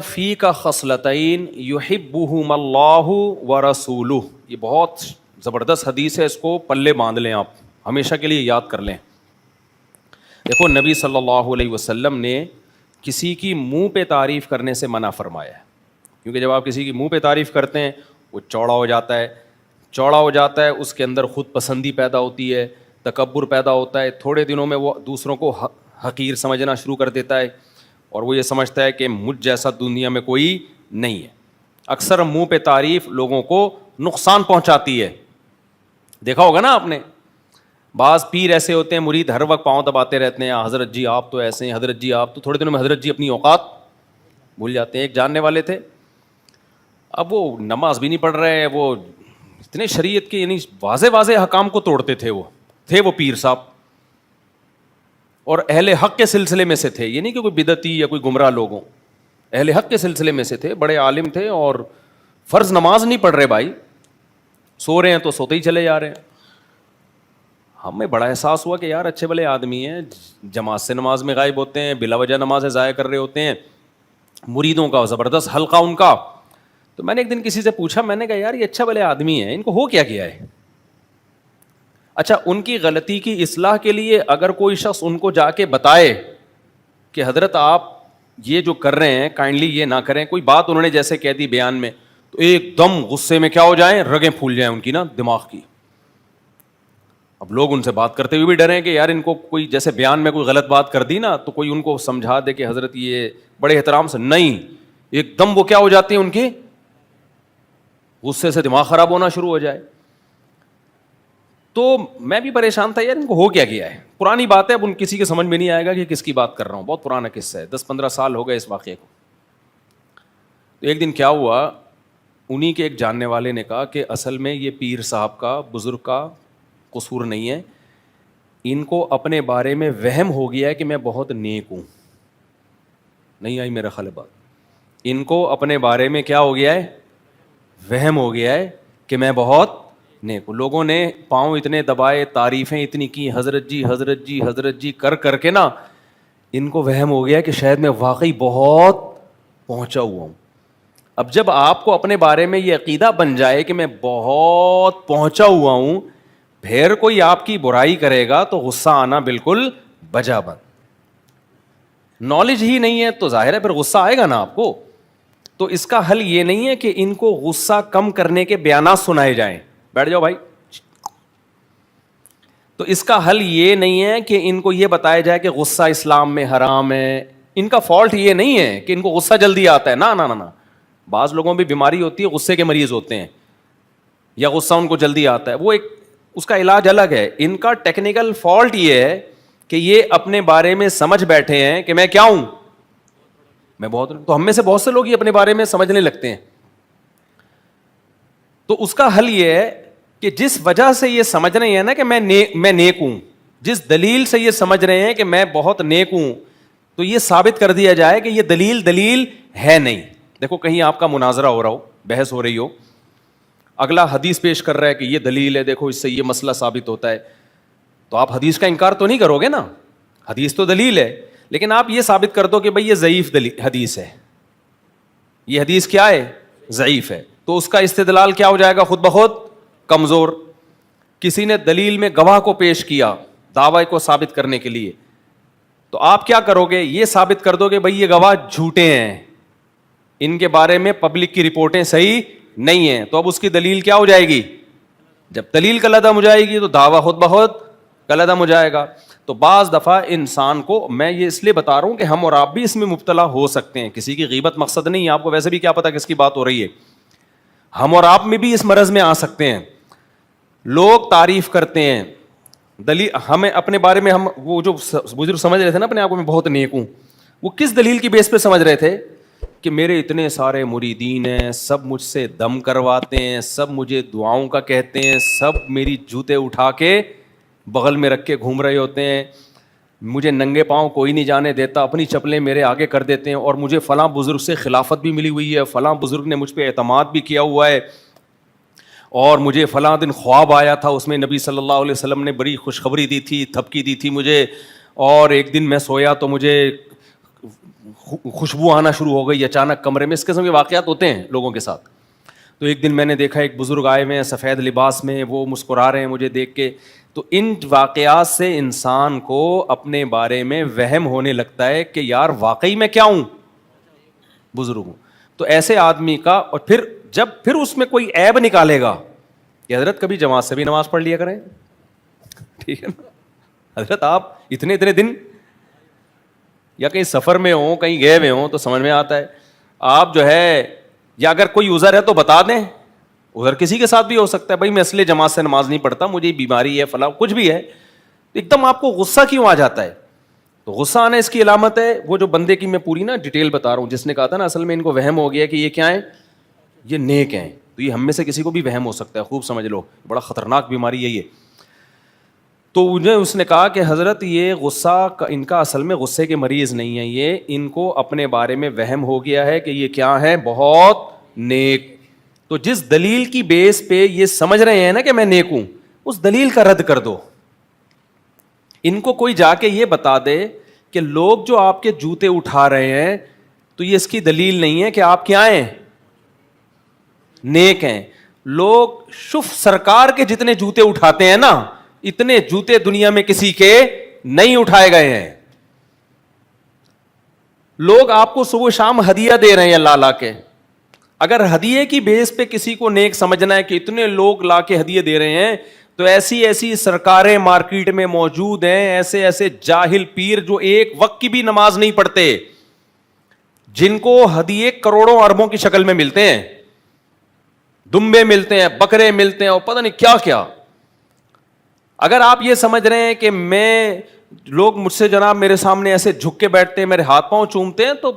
Fake خصلتین یحبہم اللہ ورسولہ. یہ بہت زبردست حدیث ہے, اس کو پلے باندھ لیں, آپ ہمیشہ کے لیے یاد کر لیں. دیکھو نبی صلی اللہ علیہ وسلم نے کسی کی منہ پہ تعریف کرنے سے منع فرمایا ہے, کیونکہ جب آپ کسی کی منہ پہ تعریف کرتے ہیں وہ چوڑا ہو جاتا ہے, اس کے اندر خود پسندی پیدا ہوتی ہے, تکبر پیدا ہوتا ہے, تھوڑے دنوں میں وہ دوسروں کو حقیر سمجھنا شروع کر دیتا ہے, اور وہ یہ سمجھتا ہے کہ مجھ جیسا دنیا میں کوئی نہیں ہے. اکثر منہ پہ تعریف لوگوں کو نقصان پہنچاتی ہے. دیکھا ہوگا نا آپ نے, بعض پیر ایسے ہوتے ہیں, مرید ہر وقت پاؤں دباتے رہتے ہیں, حضرت جی آپ تو ایسے ہیں, حضرت جی آپ تو, تھوڑے دنوں میں حضرت جی اپنی اوقات بھول جاتے ہیں. ایک جاننے والے تھے, اب وہ نماز بھی نہیں پڑھ رہے, وہ اتنے شریعت کے یعنی واضح حکام کو توڑتے تھے. وہ پیر صاحب, اور اہل حق کے سلسلے میں سے تھے, یہ نہیں کہ کوئی بدعتی یا کوئی گمراہ لوگوں, اہل حق کے سلسلے میں سے تھے, بڑے عالم تھے, اور فرض نماز نہیں پڑھ رہے بھائی, سو رہے ہیں تو سوتے ہی چلے جا رہے ہیں. ہمیں بڑا احساس ہوا کہ یار اچھے بھلے آدمی ہیں, جماعت سے نماز میں غائب ہوتے ہیں, بلا وجہ نمازیں ضائع کر رہے ہوتے ہیں, مریدوں کا زبردست حلقہ ان کا. تو میں نے ایک دن کسی سے پوچھا, میں نے کہا یار یہ اچھا بھلے آدمی ہیں, ان کو ہو کیا ہے؟ اچھا, ان کی غلطی کی اصلاح کے لیے اگر کوئی شخص ان کو جا کے بتائے کہ حضرت آپ یہ جو کر رہے ہیں کائنڈلی یہ نہ کریں, کوئی بات انہوں نے جیسے کہہ دی بیان میں, تو ایک دم غصے میں کیا ہو جائیں, رگیں پھول جائیں ان کی نا دماغ کی. اب لوگ ان سے بات کرتے ہوئے بھی ڈریں کہ یار ان کو کوئی جیسے بیان میں کوئی غلط بات کر دی نا, تو کوئی ان کو سمجھا دے کہ حضرت یہ بڑے احترام سے, نہیں, ایک دم وہ کیا ہو جاتے ہیں, ان کی غصے سے دماغ خراب ہونا شروع ہو جائے. تو میں بھی پریشان تھا یار ان کو ہو کیا ہے. پرانی بات ہے, اب ان کسی کے سمجھ میں نہیں آئے گا کہ کس کی بات کر رہا ہوں, بہت پرانا قصہ ہے, 10-15 سال ہو گئے اس واقعے کو. تو ایک دن کیا ہوا, انہی کے ایک جاننے والے نے کہا کہ اصل میں یہ پیر صاحب کا, بزرگ کا قصور نہیں ہے, ان کو اپنے بارے میں وہم ہو گیا ہے کہ میں بہت نیک ہوں. نہیں آئی میرا خیال بات, ان کو اپنے بارے میں کیا ہو گیا ہے, وہم ہو گیا ہے کہ میں بہت نیک ہوں. لوگوں نے پاؤں اتنے دبائے, تعریفیں اتنی کی, حضرت جی حضرت جی حضرت جی کر کے نا, ان کو وہم ہو گیا کہ شاید میں واقعی بہت پہنچا ہوا ہوں. اب جب آپ کو اپنے بارے میں یہ عقیدہ بن جائے کہ میں بہت پہنچا ہوا ہوں, پھر کوئی آپ کی برائی کرے گا تو غصہ آنا بالکل بجا بند. نالج ہی نہیں ہے تو ظاہر ہے پھر غصہ آئے گا نا آپ کو. تو اس کا حل یہ نہیں ہے کہ ان کو غصہ کم کرنے کے بیانات سنائے جائیں, بیٹھ جاؤ بھائی. تو اس کا حل یہ نہیں ہے کہ ان کو یہ بتایا جائے کہ غصہ اسلام میں حرام ہے. ان کا فالٹ یہ نہیں ہے کہ ان کو غصہ جلدی آتا ہے, نہ. بعض لوگوں میں بیماری ہوتی ہے, غصے کے مریض ہوتے ہیں, یا غصہ ان کو جلدی آتا ہے, وہ ایک اس کا علاج الگ ہے. ان کا ٹیکنیکل فالٹ یہ ہے کہ یہ اپنے بارے میں سمجھ بیٹھے ہیں کہ میں کیا ہوں, میں بہت. تو ہم میں سے بہت سے لوگ یہ اپنے بارے میں سمجھنے لگتے ہیں. تو اس کا حل یہ ہے کہ جس وجہ سے یہ سمجھ رہے ہیں نا کہ میں نیک ہوں, جس دلیل سے یہ سمجھ رہے ہیں کہ میں بہت نیک ہوں, تو یہ ثابت کر دیا جائے کہ یہ دلیل ہے نہیں. دیکھو کہیں آپ کا مناظرہ ہو رہا ہو, بحث ہو رہی ہو, اگلا حدیث پیش کر رہا ہے کہ یہ دلیل ہے, دیکھو اس سے یہ مسئلہ ثابت ہوتا ہے, تو آپ حدیث کا انکار تو نہیں کرو گے نا, حدیث تو دلیل ہے, لیکن آپ یہ ثابت کر دو کہ بھئی یہ ضعیف حدیث ہے, یہ حدیث کیا ہے, ضعیف ہے, تو اس کا استدلال کیا ہو جائے گا, خود بخود کمزور. کسی نے دلیل میں گواہ کو پیش کیا دعوی کو ثابت کرنے کے لیے, تو آپ کیا کرو گے, یہ ثابت کر دو کہ بھئی یہ گواہ جھوٹے ہیں, ان کے بارے میں پبلک کی رپورٹیں صحیح نہیں ہیں. تو اب اس کی دلیل کیا ہو جائے گی, جب دلیل کالعدم ہو جائے گی تو دعویٰ خود بخود کالعدم ہو جائے گا. تو بعض دفعہ انسان کو, میں یہ اس لیے بتا رہا ہوں کہ ہم اور آپ بھی اس میں مبتلا ہو سکتے ہیں, کسی کی غیبت مقصد نہیں ہے, آپ کو ویسے بھی کیا پتا کس کی بات ہو رہی ہے, ہم اور آپ میں بھی اس مرض میں آ سکتے ہیں. لوگ تعریف کرتے ہیں, دلیل ہمیں اپنے بارے میں, ہم وہ جو بزرگ سمجھ رہے تھے نا اپنے آپ کو میں بہت نیک ہوں, وہ کس دلیل کی بیس پہ سمجھ رہے تھے کہ میرے اتنے سارے مریدین ہیں, سب مجھ سے دم کرواتے ہیں, سب مجھے دعاؤں کا کہتے ہیں, سب میری جوتے اٹھا کے بغل میں رکھ کے گھوم رہے ہوتے ہیں, مجھے ننگے پاؤں کوئی نہیں جانے دیتا, اپنی چپلیں میرے آگے کر دیتے ہیں, اور مجھے فلاں بزرگ سے خلافت بھی ملی ہوئی ہے, فلاں بزرگ نے مجھ پہ اعتماد بھی کیا ہوا ہے, اور مجھے فلاں دن خواب آیا تھا, اس میں نبی صلی اللہ علیہ وسلم نے بڑی خوشخبری دی تھی, تھپکی دی تھی مجھے, اور ایک دن میں سویا تو مجھے خوشبو آنا شروع ہو گئی اچانک کمرے میں. اس قسم کے واقعات ہوتے ہیں لوگوں کے ساتھ. تو ایک دن میں نے دیکھا ایک بزرگ آئے ہوئے ہیں سفید لباس میں, وہ مسکرا رہے ہیں مجھے دیکھ کے. تو ان واقعات سے انسان کو اپنے بارے میں وہم ہونے لگتا ہے کہ یار واقعی میں کیا ہوں, بزرگ ہوں. تو ایسے آدمی کا, اور پھر اس میں کوئی عیب نکالے گا کہ حضرت کبھی جماعت سے بھی نماز پڑھ لیا کریں, ٹھیک ہے نا, حضرت آپ اتنے دن یا کہیں سفر میں ہوں, کہیں گئے ہوئے ہوں, تو سمجھ میں آتا ہے. آپ جو ہے, یا اگر کوئی عذر ہے تو بتا دیں. عذر کسی کے ساتھ بھی ہو سکتا ہے, بھائی میں اس لیے جماعت سے نماز نہیں پڑھتا, مجھے بیماری ہے, فلاں کچھ بھی ہے. ایک دم آپ کو غصہ کیوں آ جاتا ہے؟ تو غصہ آنا اس کی علامت ہے وہ جو بندے کی میں پوری نا ڈیٹیل بتا رہا ہوں, جس نے کہا تھا نا اصل میں ان کو وہم ہو گیا کہ یہ کیا ہے, یہ نیک ہیں. تو یہ ہم میں سے کسی کو بھی وہم ہو سکتا ہے, خوب سمجھ لو, بڑا خطرناک بیماری یہی ہے. تو انہیں اس نے کہا کہ حضرت یہ غصہ ان کا اصل میں غصے کے مریض نہیں ہے, یہ ان کو اپنے بارے میں وہم ہو گیا ہے کہ یہ کیا ہے, بہت نیک. تو جس دلیل کی بیس پہ یہ سمجھ رہے ہیں نا کہ میں نیک ہوں, اس دلیل کا رد کر دو. ان کو کوئی جا کے یہ بتا دے کہ لوگ جو آپ کے جوتے اٹھا رہے ہیں تو یہ اس کی دلیل نہیں ہے کہ آپ کیا ہیں, نیک ہیں. لوگ شف سرکار کے جتنے جوتے اٹھاتے ہیں نا, اتنے جوتے دنیا میں کسی کے نہیں اٹھائے گئے ہیں. لوگ آپ کو صبح شام ہدیہ دے رہے ہیں لا لا کے. اگر ہدیے کی بیس پہ کسی کو نیک سمجھنا ہے کہ اتنے لوگ لا کے ہدیے دے رہے ہیں, تو ایسی سرکاریں مارکیٹ میں موجود ہیں, ایسے جاہل پیر جو ایک وقت کی بھی نماز نہیں پڑھتے, جن کو ہدیے کروڑوں اربوں کی شکل میں ملتے ہیں, دمبے ملتے ہیں, بکرے ملتے ہیں, اور پتہ نہیں کیا کیا. اگر آپ یہ سمجھ رہے ہیں کہ لوگ مجھ سے جناب میرے سامنے ایسے جھک کے بیٹھتے ہیں, میرے ہاتھ پاؤں چومتے ہیں, تو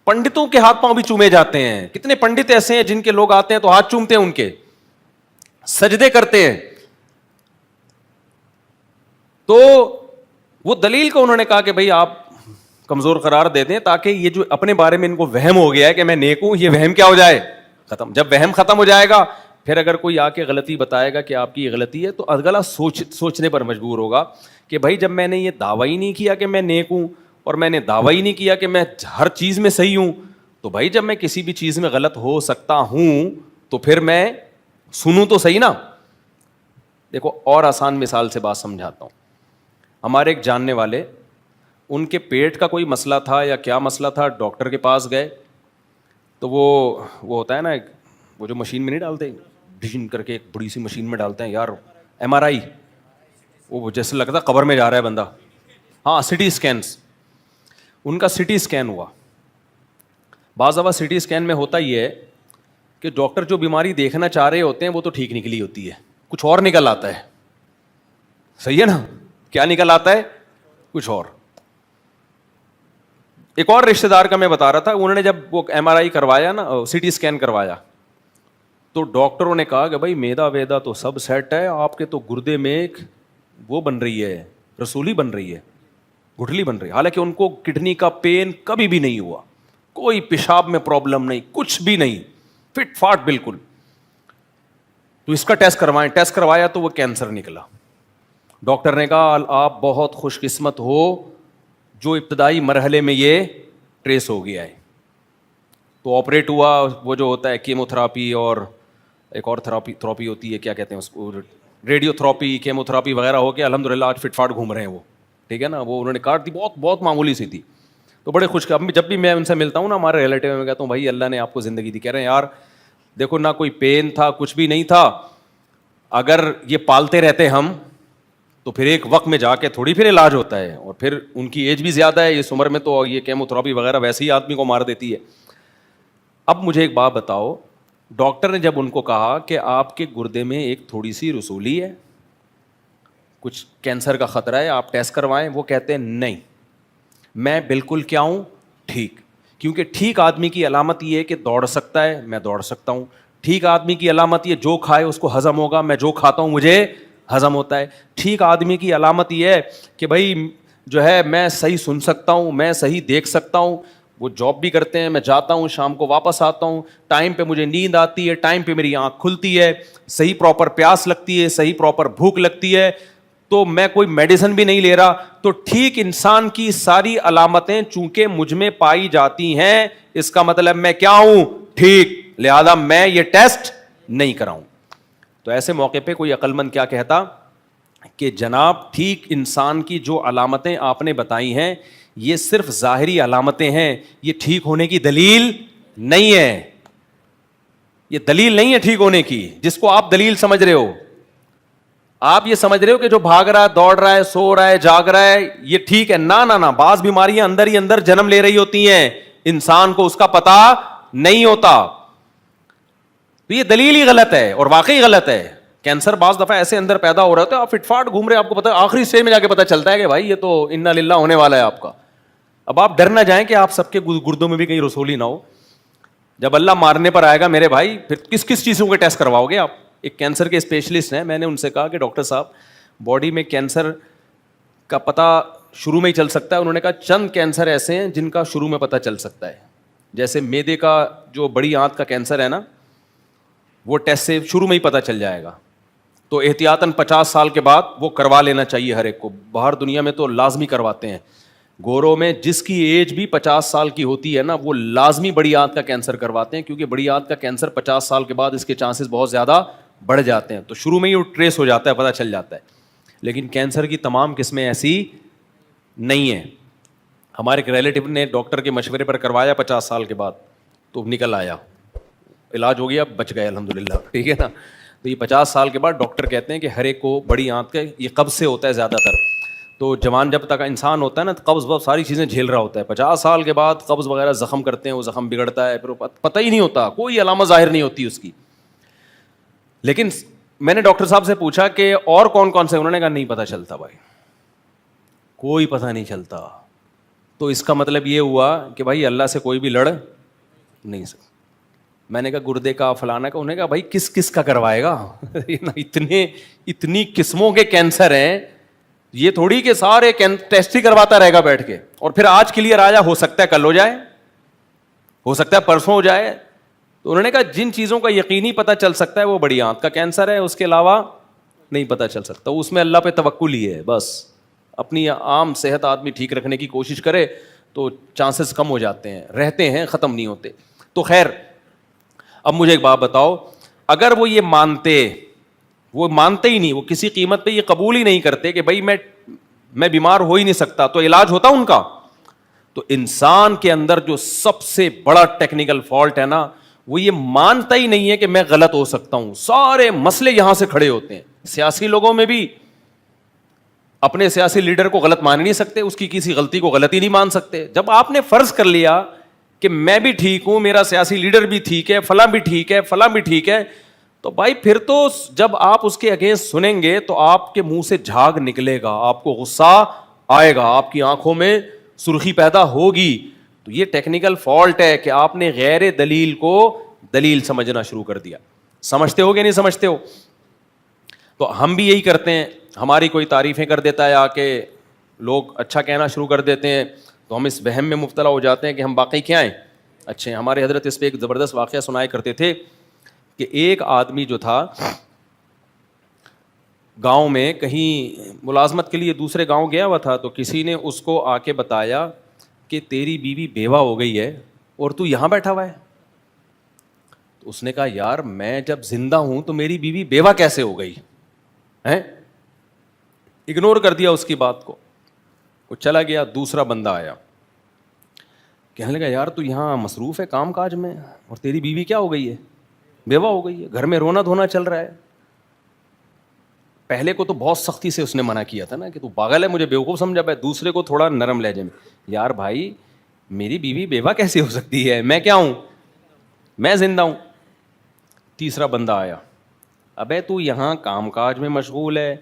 پنڈتوں کے ہاتھ پاؤں بھی چومے جاتے ہیں. کتنے پنڈت ایسے ہیں جن کے لوگ آتے ہیں تو ہاتھ چومتے ہیں, ان کے سجدے کرتے ہیں. تو وہ دلیل کو انہوں نے کہا کہ بھئی آپ کمزور قرار دے دیں, تاکہ یہ جو اپنے بارے میں ان کو وہم ہو گیا ہے کہ میں نیک ہوں, یہ وہم کیا ہو جائے, ختم. جب وہم ختم ہو جائے گا, پھر اگر کوئی آ کے غلطی بتائے گا کہ آپ کی یہ غلطی ہے, تو اگلا سوچنے پر مجبور ہوگا کہ بھائی جب میں نے یہ دعویٰ ہی نہیں کیا کہ میں نیک ہوں, اور میں نے دعویٰ ہی نہیں کیا کہ میں ہر چیز میں صحیح ہوں, تو بھائی جب میں کسی بھی چیز میں غلط ہو سکتا ہوں تو پھر میں سنوں تو صحیح نا. دیکھو اور آسان مثال سے بات سمجھاتا ہوں. ہمارے ایک جاننے والے, ان کے پیٹ کا کوئی مسئلہ تھا یا کیا مسئلہ تھا, ڈاکٹر کے پاس گئے. تو وہ ہوتا ہے نا, وہ جو مشین میں نہیں ڈالتے, ڈیزن کر کے ایک بڑی سی مشین میں ڈالتے ہیں یار, MRI, وہ جیسے لگتا ہے قبر میں جا رہا ہے بندہ. ہاں, سٹی اسکینس. ان کا سٹی اسکین ہوا. بعض دفعہ سٹی اسکین میں ہوتا یہ ہے کہ ڈاکٹر جو بیماری دیکھنا چاہ رہے ہوتے ہیں وہ تو ٹھیک نکلی ہوتی ہے, کچھ اور نکل آتا ہے. صحیح ہے نا, کیا نکل آتا ہے, کچھ اور. ایک اور رشتہ دار کا میں بتا رہا تھا, انہوں نے جب وہ MRI کروایا نا, سٹی اسکین کروایا, تو ڈاکٹروں نے کہا کہ بھائی میدا ویدا تو سب سیٹ ہے, آپ کے تو گردے میں ایک وہ بن رہی ہے, رسولی بن رہی ہے, گٹھلی بن رہی ہے. حالانکہ ان کو کڈنی کا پین کبھی بھی نہیں ہوا, کوئی پیشاب میں پرابلم نہیں, کچھ بھی نہیں, فٹ فاٹ بالکل. تو اس کا ٹیسٹ کروائیں. ٹیسٹ کروایا تو وہ کینسر نکلا. ڈاکٹر نے کہا آپ بہت خوش قسمت ہو جو ابتدائی مرحلے میں یہ ٹریس ہو گیا ہے. تو آپریٹ ہوا, وہ جو ہوتا ہے کیمو تھراپی, اور ایک اور تھراپی ہوتی ہے, کیا کہتے ہیں اس کو, ریڈیو تھراپی, کیمو تھراپی وغیرہ ہو کے الحمدللہ آج فٹ فاٹ گھوم رہے ہیں وہ, ٹھیک ہے نا. وہ انہوں نے کاٹ دی, بہت معمولی سی تھی. تو بڑے خوش, جب بھی میں ان سے ملتا ہوں نا, ہمارے ریلیٹیو میں کہتا ہوں بھائی اللہ نے آپ کو زندگی دی. کہہ رہے ہیں یار دیکھو نہ کوئی پین تھا, کچھ بھی نہیں تھا, اگر یہ پالتے رہتے ہم تو پھر ایک وقت میں جا کے تھوڑی پھر علاج ہوتا ہے, اور پھر ان کی ایج بھی زیادہ ہے, اس عمر میں تو یہ کیمو تھراپی وغیرہ ویسے ہی آدمی کو مار دیتی ہے. اب مجھے ایک بات بتاؤ, ڈاکٹر نے جب ان کو کہا کہ آپ کے گردے میں ایک تھوڑی سی رسولی ہے, کچھ کینسر کا خطرہ ہے, آپ ٹیسٹ کروائیں, وہ کہتے ہیں نہیں میں بالکل کیا ہوں, ٹھیک. کیونکہ ٹھیک آدمی کی علامت یہ ہے کہ دوڑ سکتا ہے, میں دوڑ سکتا ہوں. ٹھیک آدمی کی علامت یہ جو کھائے اس کو ہضم ہوگا, میں جو کھاتا ہوں مجھے ہضم ہوتا ہے. ٹھیک آدمی کی علامت یہ ہے کہ بھائی جو ہے میں صحیح سن سکتا ہوں, میں صحیح دیکھ سکتا ہوں. وہ جاب بھی کرتے ہیں, میں جاتا ہوں شام کو واپس آتا ہوں, ٹائم پہ مجھے نیند آتی ہے, ٹائم پہ میری آنکھ کھلتی ہے, صحیح پراپر پیاس لگتی ہے, صحیح پراپر بھوک لگتی ہے. تو میں کوئی میڈیسن بھی نہیں لے رہا. تو ٹھیک انسان کی ساری علامتیں چونکہ مجھ میں پائی جاتی ہیں, اس کا مطلب میں کیا ہوں؟ ٹھیک, لہذا میں یہ ٹیسٹ نہیں کراؤں. تو ایسے موقع پہ کوئی عقل مند کیا کہتا کہ جناب ٹھیک انسان کی جو علامتیں آپ نے بتائی ہیں یہ صرف ظاہری علامتیں ہیں, یہ ٹھیک ہونے کی دلیل نہیں ہے, یہ دلیل نہیں ہے ٹھیک ہونے کی جس کو آپ دلیل سمجھ رہے ہو. آپ یہ سمجھ رہے ہو کہ جو بھاگ رہا ہے, دوڑ رہا ہے, سو رہا ہے, جاگ رہا ہے, یہ ٹھیک ہے. نہ بعض بیماریاں اندر ہی اندر جنم لے رہی ہوتی ہیں, انسان کو اس کا پتہ نہیں ہوتا. تو یہ دلیل ہی غلط ہے اور واقعی غلط ہے. کینسر بعض دفعہ ایسے اندر پیدا ہو رہا ہوتا ہے, آپ فٹ فاٹ گھوم رہے ہیں, آپ کو پتا آخری اسٹیج میں جا کے پتا چلتا ہے کہ بھائی یہ تو انا للہ ہونے والا ہے آپ کا. اب آپ ڈر نہ جائیں کہ آپ سب کے گردوں میں بھی کہیں رسولی نہ ہو. جب اللہ مارنے پر آئے گا میرے بھائی, پھر کس کس چیزوں کے ٹیسٹ کرواؤ گے آپ؟ ایک کینسر کے اسپیشلسٹ ہیں, میں نے ان سے کہا کہ ڈاکٹر صاحب باڈی میں کینسر کا پتہ شروع میں ہی چل سکتا ہے؟ انہوں نے کہا چند کینسر ایسے ہیں جن کا شروع میں پتہ چل سکتا ہے, جیسے میدے کا جو بڑی آنت کا کینسر ہے نا, وہ ٹیسٹ سے شروع میں ہی پتہ چل جائے گا. تو احتیاطاً 50 سال کے بعد وہ کروا لینا چاہیے ہر ایک کو. باہر دنیا میں تو لازمی کرواتے ہیں. گوروں میں جس کی ایج بھی 50 سال کی ہوتی ہے نا, وہ لازمی بڑی آنت کا کینسر کرواتے ہیں, کیونکہ بڑی آنت کا کینسر 50 سال کے بعد اس کے چانسز بہت زیادہ بڑھ جاتے ہیں. تو شروع میں ہی وہ ٹریس ہو جاتا ہے, پتہ چل جاتا ہے. لیکن کینسر کی تمام قسمیں ایسی نہیں ہیں. ہمارے ایک ریلیٹیو نے ڈاکٹر کے مشورے پر کروایا 50 سال کے بعد, تو نکل آیا, علاج ہو گیا, بچ گئے الحمدللہ, ٹھیک ہے نا. تو یہ 50 سال کے بعد ڈاکٹر کہتے ہیں کہ ہر ایک کو بڑی آنت کا یہ قبض سے ہوتا ہے زیادہ تر. تو جوان جب تک انسان ہوتا ہے نا, قبض بہت ساری چیزیں جھیل رہا ہوتا ہے. 50 سال کے بعد قبض وغیرہ زخم کرتے ہیں, وہ زخم بگڑتا ہے, پھر پتہ ہی نہیں ہوتا, کوئی علامت ظاہر نہیں ہوتی اس کی. لیکن میں نے ڈاکٹر صاحب سے پوچھا کہ اور کون کون سے, انہوں نے کہا نہیں پتہ چلتا بھائی, کوئی پتہ نہیں چلتا. تو اس کا مطلب یہ ہوا کہ بھائی اللہ سے کوئی بھی لڑ نہیں سکتا. میں نے کہا گردے کا, فلانا کا. انہوں نے کہا بھائی کس کس کا کروائے گا, اتنی قسموں کے کینسر ہیں, یہ تھوڑی کہ سارے ٹیسٹ ہی کرواتا رہے گا بیٹھ کے, اور پھر آج کلیئر آیا, ہو سکتا ہے کل ہو جائے, ہو سکتا ہے پرسوں ہو جائے. تو انہوں نے کہا جن چیزوں کا یقینی پتہ چل سکتا ہے وہ بڑی آنت کا کینسر ہے, اس کے علاوہ نہیں پتہ چل سکتا. اس میں اللہ پہ توکل ہی ہے بس. اپنی عام صحت آدمی ٹھیک رکھنے کی کوشش کرے تو چانسز کم ہو جاتے ہیں, رہتے ہیں, ختم نہیں ہوتے. تو خیر, اب مجھے ایک بات بتاؤ, اگر وہ یہ مانتے ہی نہیں, وہ کسی قیمت پہ یہ قبول ہی نہیں کرتے کہ بھائی میں بیمار ہو ہی نہیں سکتا, تو علاج ہوتا ان کا. تو انسان کے اندر جو سب سے بڑا ٹیکنیکل فالٹ ہے نا, وہ یہ مانتا ہی نہیں ہے کہ میں غلط ہو سکتا ہوں. سارے مسئلے یہاں سے کھڑے ہوتے ہیں. سیاسی لوگوں میں بھی اپنے سیاسی لیڈر کو غلط مان نہیں سکتے, اس کی کسی غلطی کو غلط ہی نہیں مان سکتے. جب آپ نے فرض کر لیا کہ میں بھی ٹھیک ہوں, میرا سیاسی لیڈر بھی ٹھیک ہے, فلاں بھی ٹھیک ہے, فلاں بھی ٹھیک ہے, تو بھائی پھر تو جب آپ اس کے اگینسٹ سنیں گے تو آپ کے منہ سے جھاگ نکلے گا, آپ کو غصہ آئے گا, آپ کی آنکھوں میں سرخی پیدا ہوگی. تو یہ ٹیکنیکل فالٹ ہے کہ آپ نے غیر دلیل کو دلیل سمجھنا شروع کر دیا. سمجھتے ہو کہ نہیں سمجھتے ہو؟ تو ہم بھی یہی کرتے ہیں. ہماری کوئی تعریفیں کر دیتا ہے آ کے, لوگ اچھا کہنا شروع کر دیتے ہیں, تو ہم اس وہم میں مبتلا ہو جاتے ہیں کہ ہم واقعی کیا ہیں, اچھے. ہمارے حضرت اس پہ ایک زبردست واقعہ سنایا کرتے تھے کہ ایک آدمی جو تھا گاؤں میں کہیں ملازمت کے لیے دوسرے گاؤں گیا ہوا تھا, تو کسی نے اس کو آ کے بتایا کہ تیری بیوی بیوہ ہو گئی ہے اور تو یہاں بیٹھا ہوا ہے. تو اس نے کہا یار میں جب زندہ ہوں تو میری بیوی بیوہ کیسے ہو گئی ہے؟ اگنور کر دیا اس کی بات کو, وہ چلا گیا. دوسرا بندہ آیا, کہنے لگا یار تو یہاں مصروف ہے کام کاج میں, اور تیری بیوی کیا ہو گئی ہے؟ بیوہ ہو گئی ہے, گھر میں رونا دھونا چل رہا ہے. پہلے کو تو بہت سختی سے اس نے منع کیا تھا نا کہ تو پاگل ہے, مجھے بیوقوف سمجھا. پہ دوسرے کو تھوڑا نرم لہجے میں, یار بھائی میری بیوی بیوہ کیسے ہو سکتی ہے, میں کیا ہوں, میں زندہ ہوں. تیسرا بندہ آیا, ابے تو یہاں کام کاج میں مشغول ہے,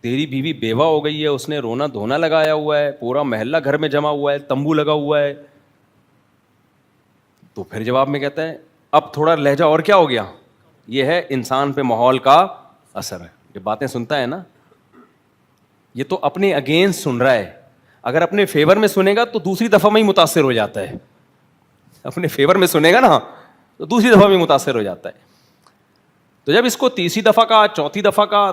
تیری بیوی بیوہ ہو گئی ہے, اس نے رونا دھونا لگایا ہوا ہے, پورا محلہ گھر میں جمع ہوا ہے, تمبو لگا ہوا ہے. تو پھر جواب میں کہتا ہے اب تھوڑا لہجہ اور کیا ہو گیا, یہ ہے انسان پہ ماحول کا اثر ہے. یہ باتیں سنتا ہے نا, یہ تو اپنے اگینسٹ سن رہا ہے. اگر اپنے فیور میں سنے گا تو دوسری دفعہ میں ہی متاثر ہو جاتا ہے. اپنے فیور میں سنے گا نا تو دوسری دفعہ میں متاثر ہو جاتا ہے. تو جب اس کو تیسری دفعہ کا, چوتھی دفعہ کا,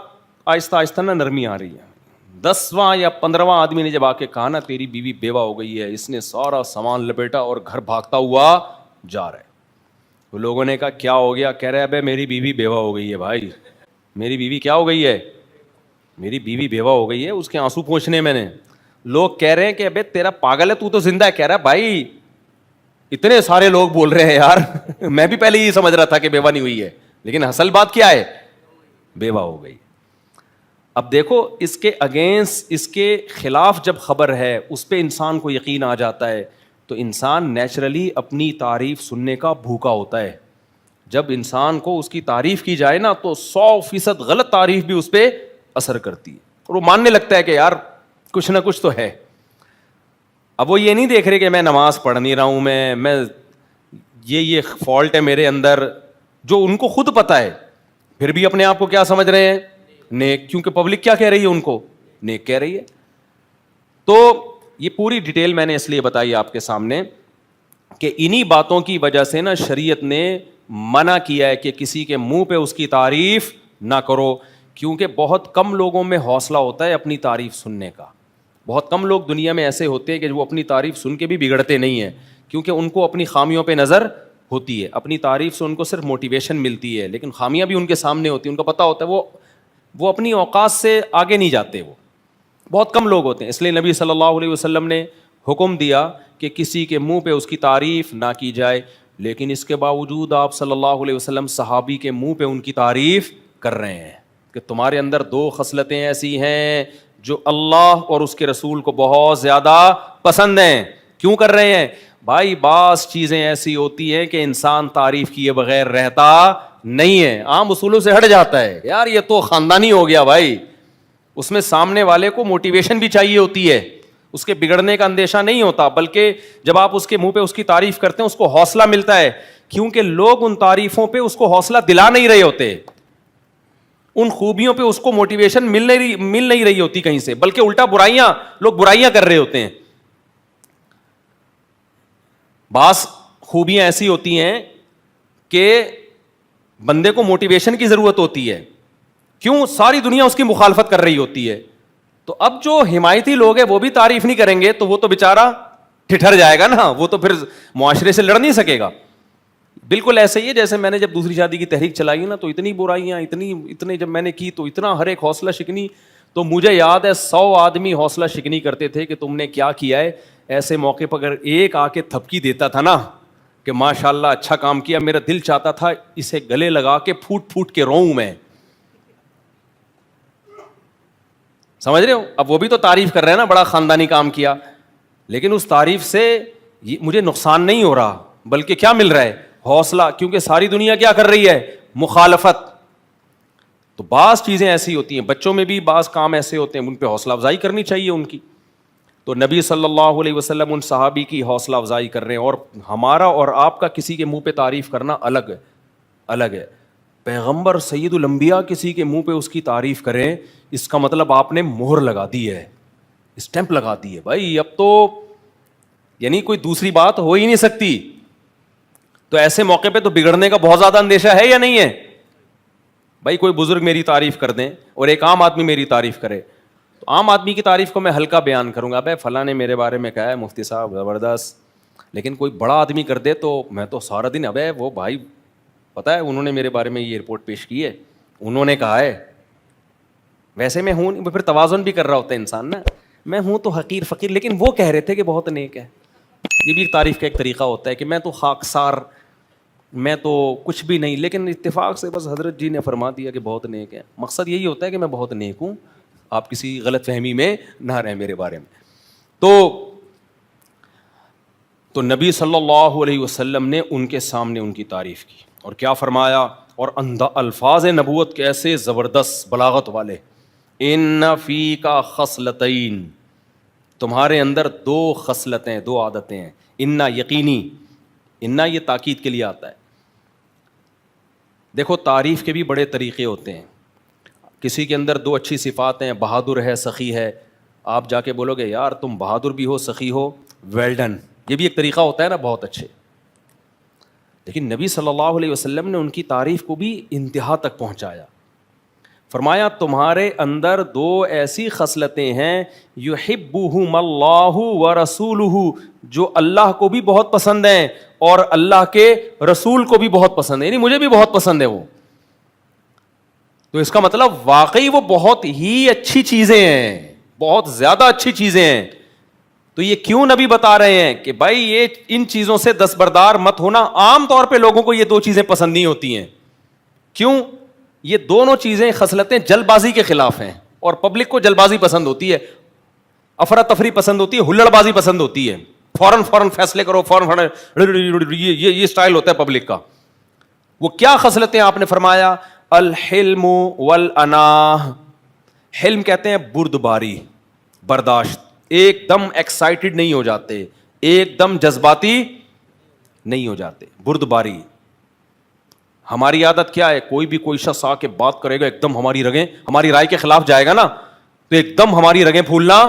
آہستہ آہستہ نا نرمی آ رہی ہے. 10واں یا 15واں آدمی نے جب آ کے کہا نا تیری بیوی بیوہ ہو گئی ہے, اس نے سارا سامان لپیٹا اور گھر بھاگتا ہوا جا رہا ہے. تو لوگوں نے کہا کیا ہو گیا؟ کہہ رہے ابے میری بیوی بیوہ ہو گئی ہے بھائی, میری بیوی کیا ہو گئی ہے؟ میری بیوی بیوہ ہو گئی ہے. اس کے آنسو پوچھنے میں نے لوگ کہہ رہے ہیں کہ ابے تیرا پاگل ہے, تو زندہ ہے. کہہ رہا ہے بھائی اتنے سارے لوگ بول رہے ہیں یار, میں بھی پہلے یہ سمجھ رہا تھا کہ بیوہ نہیں ہوئی ہے, لیکن اصل بات کیا ہے؟ بیوہ ہو گئی. اب دیکھو اس کے اگینسٹ, اس کے خلاف جب خبر ہے اس پہ انسان کو یقین آ جاتا ہے, تو انسان نیچرلی اپنی تعریف سننے کا بھوکا ہوتا ہے. جب انسان کو اس کی تعریف کی جائے نا تو 100% غلط تعریف بھی اس پہ اثر کرتی ہے, اور وہ ماننے لگتا ہے کہ یار کچھ نہ کچھ تو ہے. اب وہ یہ نہیں دیکھ رہے کہ میں نماز پڑھ نہیں رہا ہوں, میں یہ فالٹ ہے میرے اندر, جو ان کو خود پتہ ہے, پھر بھی اپنے آپ کو کیا سمجھ رہے ہیں؟ نیک, کیونکہ پبلک کیا کہہ رہی ہے ان کو؟ نیک کہہ رہی ہے. تو یہ پوری ڈیٹیل میں نے اس لیے بتائی آپ کے سامنے کہ انہی باتوں کی وجہ سے نا شریعت نے منع کیا ہے کہ کسی کے منہ پہ اس کی تعریف نہ کرو, کیونکہ بہت کم لوگوں میں حوصلہ ہوتا ہے اپنی تعریف سننے کا. بہت کم لوگ دنیا میں ایسے ہوتے ہیں کہ وہ اپنی تعریف سن کے بھی بگڑتے نہیں ہیں, کیونکہ ان کو اپنی خامیوں پہ نظر ہوتی ہے. اپنی تعریف سے ان کو صرف موٹیویشن ملتی ہے, لیکن خامیاں بھی ان کے سامنے ہوتی ہیں, ان کو پتہ ہوتا ہے وہ اپنی اوقات سے آگے نہیں جاتے. وہ بہت کم لوگ ہوتے ہیں. اس لیے نبی صلی اللہ علیہ وسلم نے حکم دیا کہ کسی کے منہ پہ اس کی تعریف نہ کی جائے, لیکن اس کے باوجود آپ صلی اللہ علیہ وسلم صحابی کے منہ پہ ان کی تعریف کر رہے ہیں کہ تمہارے اندر 2 خصلتیں ایسی ہیں جو اللہ اور اس کے رسول کو بہت زیادہ پسند ہیں. کیوں کر رہے ہیں بھائی؟ بعض چیزیں ایسی ہوتی ہیں کہ انسان تعریف کیے بغیر رہتا نہیں ہے, عام اصولوں سے ہٹ جاتا ہے. یار یہ تو خاندانی ہو گیا بھائی, اس میں سامنے والے کو موٹیویشن بھی چاہیے ہوتی ہے, اس کے بگڑنے کا اندیشہ نہیں ہوتا, بلکہ جب آپ اس کے منہ پہ اس کی تعریف کرتے ہیں اس کو حوصلہ ملتا ہے, کیونکہ لوگ ان تعریفوں پہ اس کو حوصلہ دلا نہیں رہے ہوتے, ان خوبیوں پہ اس کو موٹیویشن مل نہیں رہی ہوتی کہیں سے, بلکہ الٹا لوگ برائیاں کر رہے ہوتے ہیں. بعض خوبیاں ایسی ہوتی ہیں کہ بندے کو موٹیویشن کی ضرورت ہوتی ہے, کیوں؟ ساری دنیا اس کی مخالفت کر رہی ہوتی ہے. تو اب جو حمایتی لوگ ہیں وہ بھی تعریف نہیں کریں گے تو وہ تو بیچارہ ٹھٹر جائے گا نا, وہ تو پھر معاشرے سے لڑ نہیں سکے گا. بالکل ایسے ہی ہے جیسے میں نے جب دوسری شادی کی تحریک چلائی نا, تو اتنی برائیاں اتنے جب میں نے کی تو اتنا ہر ایک حوصلہ شکنی, تو مجھے یاد ہے 100 آدمی حوصلہ شکنی کرتے تھے کہ تم نے کیا کیا ہے. ایسے موقع پر اگر ایک آ کے تھپکی دیتا تھا نا کہ ماشاء اللہ اچھا کام کیا, میرا دل چاہتا تھا اسے گلے لگا کے پھوٹ کے روؤں میں. سمجھ رہے ہو؟ اب وہ بھی تو تعریف کر رہے ہیں نا, بڑا خاندانی کام کیا, لیکن اس تعریف سے مجھے نقصان نہیں ہو رہا, بلکہ کیا مل رہا ہے؟ حوصلہ, کیونکہ ساری دنیا کیا کر رہی ہے؟ مخالفت. تو بعض چیزیں ایسی ہوتی ہیں, بچوں میں بھی بعض کام ایسے ہوتے ہیں, ان پہ حوصلہ افزائی کرنی چاہیے ان کی. تو نبی صلی اللہ علیہ وسلم ان صحابی کی حوصلہ افزائی کر رہے ہیں, اور ہمارا اور آپ کا کسی کے منہ پہ تعریف کرنا الگ ہے. پیغمبر سید الانبیاء کسی کے منہ پہ اس کی تعریف کریں, اس کا مطلب آپ نے مہر لگا دی ہے, اسٹیمپ لگا دی ہے بھائی. اب تو یعنی کوئی دوسری بات ہو ہی نہیں سکتی. تو ایسے موقع پہ تو بگڑنے کا بہت زیادہ اندیشہ ہے یا نہیں ہے بھائی؟ کوئی بزرگ میری تعریف کر دیں اور ایک عام آدمی میری تعریف کرے, تو عام آدمی کی تعریف کو میں ہلکا بیان کروں گا, بھائی فلاں نے میرے بارے میں کہا ہے مفتی صاحب زبردست. لیکن کوئی بڑا آدمی کر دے تو میں تو سارا دن, ابے وہ بھائی پتہ ہے انہوں نے میرے بارے میں یہ رپورٹ پیش کی ہے, انہوں نے کہا ہے, ویسے میں ہوں, پھر توازن بھی کر رہا ہوتا ہے انسان نا, میں ہوں تو حقیر فقیر, لیکن وہ کہہ رہے تھے کہ بہت نیک ہے. یہ بھی ایک تعریف کا ایک طریقہ ہوتا ہے کہ میں تو خاکسار, میں تو کچھ بھی نہیں, لیکن اتفاق سے بس حضرت جی نے فرما دیا کہ بہت نیک ہے. مقصد یہی ہوتا ہے کہ میں بہت نیک ہوں, آپ کسی غلط فہمی میں نہ رہیں میرے بارے میں. تو نبی صلی اللہ علیہ وسلم نے ان کے سامنے ان کی تعریف کی, اور کیا فرمایا, اور الفاظ نبوت کیسے زبردست بلاغت والے. ان فیک خصلتین, تمہارے اندر 2 خصلتیں, 2 عادتیں ہیں. ان یقینی, ان یہ تاکید کے لیے آتا ہے. دیکھو تعریف کے بھی بڑے طریقے ہوتے ہیں. کسی کے اندر 2 اچھی صفات ہیں, بہادر ہے, سخی ہے, آپ جا کے بولو گے یار تم بہادر بھی ہو, سخی ہو, ویل ڈن, یہ بھی ایک طریقہ ہوتا ہے نا, بہت اچھے. لیکن نبی صلی اللہ علیہ وسلم نے ان کی تعریف کو بھی انتہا تک پہنچایا. فرمایا تمہارے اندر دو ایسی خصلتیں ہیں یحبہم اللہ ورسولہ، جو اللہ کو بھی بہت پسند ہیں اور اللہ کے رسول کو بھی بہت پسند ہے، یعنی مجھے بھی بہت پسند ہے وہ. تو اس کا مطلب واقعی وہ بہت ہی اچھی چیزیں ہیں، بہت زیادہ اچھی چیزیں ہیں. تو یہ کیوں نبی بتا رہے ہیں کہ بھائی یہ ان چیزوں سے دستبردار مت ہونا. عام طور پہ لوگوں کو یہ دو چیزیں پسند نہیں ہوتی ہیں. کیوں؟ یہ دونوں چیزیں خصلتیں جلد بازی کے خلاف ہیں، اور پبلک کو جلد بازی پسند ہوتی ہے، افراتفری پسند ہوتی ہے، ہلڑ بازی پسند ہوتی ہے، فوراً فیصلے کرو، فوراً یہ اسٹائل ہوتا ہے پبلک کا. وہ کیا خصلتیں آپ نے فرمایا؟ الحلم والاناہ. حلم کہتے ہیں بردباری، برداشت. ایک دم ایکسائٹڈ نہیں ہو جاتے، ایک دم جذباتی نہیں ہو جاتے. بردباری. ہماری عادت کیا ہے؟ کوئی شخص آ کے بات کرے گا، ایک دم ہماری رگیں، ہماری رائے کے خلاف جائے گا نا تو ایک دم ہماری رگیں پھولنا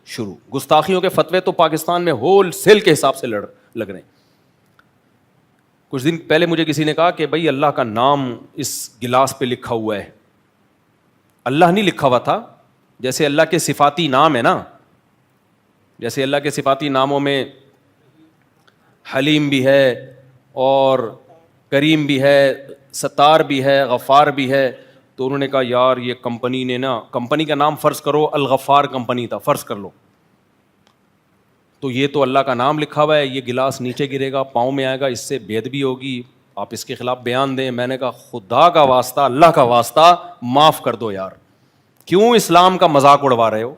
شروع. گستاخیوں کے فتوے تو پاکستان میں ہول سیل کے حساب سے لگ رہے ہیں. کچھ دن پہلے مجھے کسی نے کہا کہ بھائی اللہ کا نام اس گلاس پہ لکھا ہوا ہے. اللہ نہیں لکھا ہوا تھا، جیسے اللہ کے صفاتی نام ہے نا، جیسے اللہ کے صفاتی ناموں میں حلیم بھی ہے اور کریم بھی ہے، ستار بھی ہے، غفار بھی ہے. تو انہوں نے کہا یار یہ کمپنی نے نا، کمپنی کا نام فرض کرو الغفار کمپنی تھا، فرض کر لو، تو یہ تو اللہ کا نام لکھا ہوا ہے، یہ گلاس نیچے گرے گا، پاؤں میں آئے گا، اس سے بے ادبی ہوگی، آپ اس کے خلاف بیان دیں. میں نے کہا خدا کا واسطہ، اللہ کا واسطہ معاف کر دو یار، کیوں اسلام کا مذاق اڑوا رہے ہو